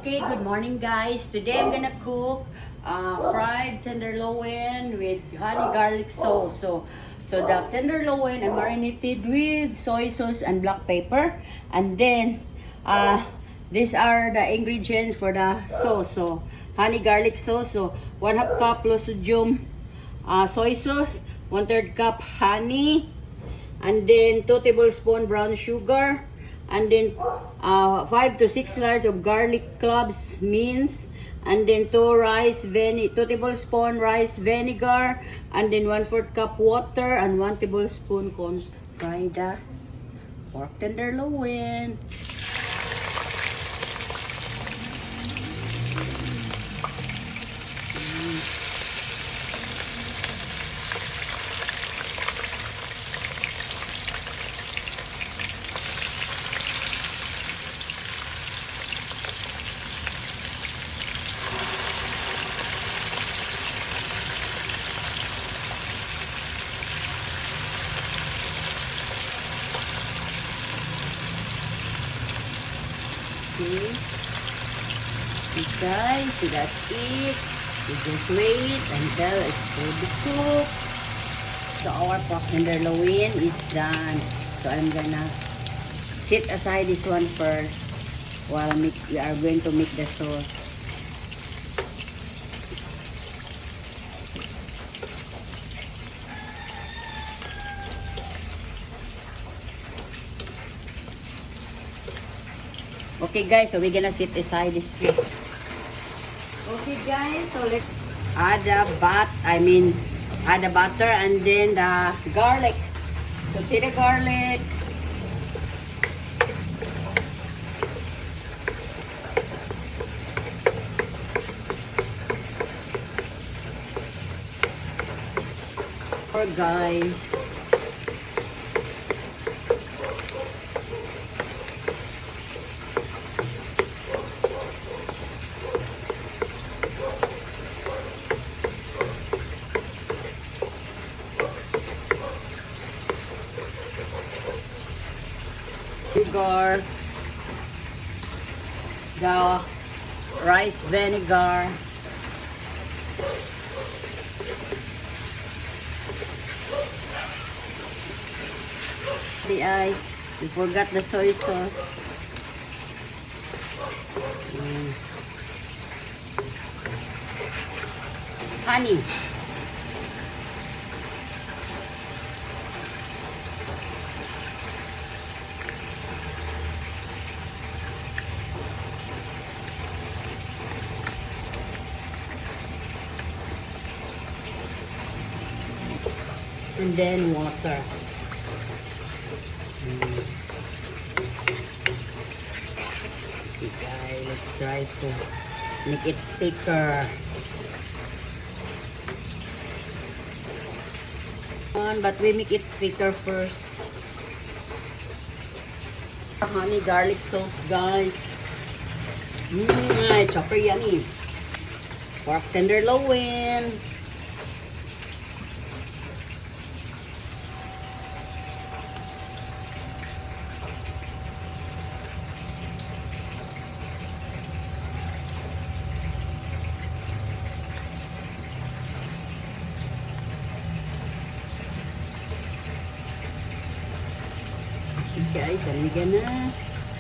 Okay, good morning guys. Today I'm gonna cook fried tenderloin with honey garlic sauce. So the tenderloin I marinated with soy sauce and black pepper, and then these are the ingredients for the sauce. So honey garlic sauce. So 1/2 cup low sodium soy sauce, 1/3 cup honey, and then 2 tablespoons brown sugar, and then 5 to 6 large of garlic cloves minced, and then 2 tablespoon rice vinegar, and then 1/4 cup water, and 1 tablespoon corn. Fry the pork tenderloin. Okay, guys, so that's it. We just wait until it's fully cooked. So our pork tenderloin is done. So I'm gonna set aside this one first while we are going to make the sauce. Okay guys, so we're gonna set aside this one. Okay guys, so let's add the add the butter and then the garlic. So take the garlic. Or guys. Sugar, the rice vinegar, we forgot the soy sauce. Honey. And then water. Okay, let's try to make it thicker. But we make it thicker first. Honey garlic sauce, guys. It's super yummy. Pork tenderloin. Guys, I'm gonna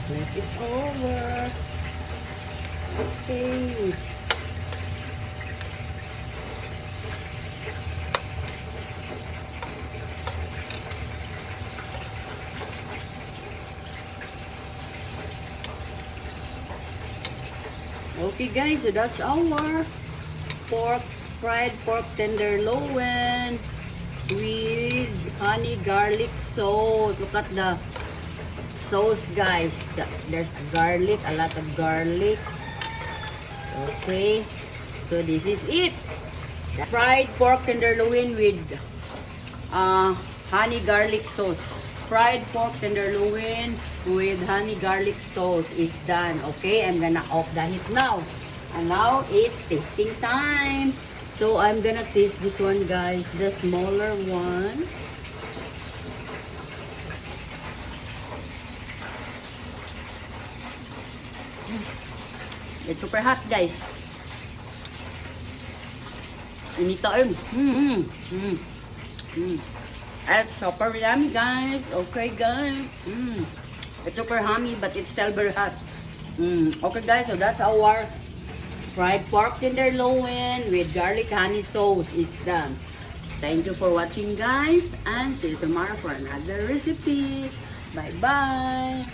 flip it over. Okay. Okay guys, so that's our fried pork tenderloin with honey garlic sauce. Look at the sauce, guys. There's garlic, a lot of garlic. Okay, so this is it. The fried pork tenderloin with honey garlic sauce. Fried pork tenderloin with honey garlic sauce is done. Okay, I'm gonna off the heat now. And now it's tasting time. So I'm gonna taste this one, guys, the smaller one. It's super hot, guys. Initain. It's super yummy, guys. Okay, guys. It's super yummy, but it's still very hot. Okay, guys. So that's our fried pork tenderloin with garlic honey sauce is done. Thank you for watching, guys, and see you tomorrow for another recipe. Bye-bye.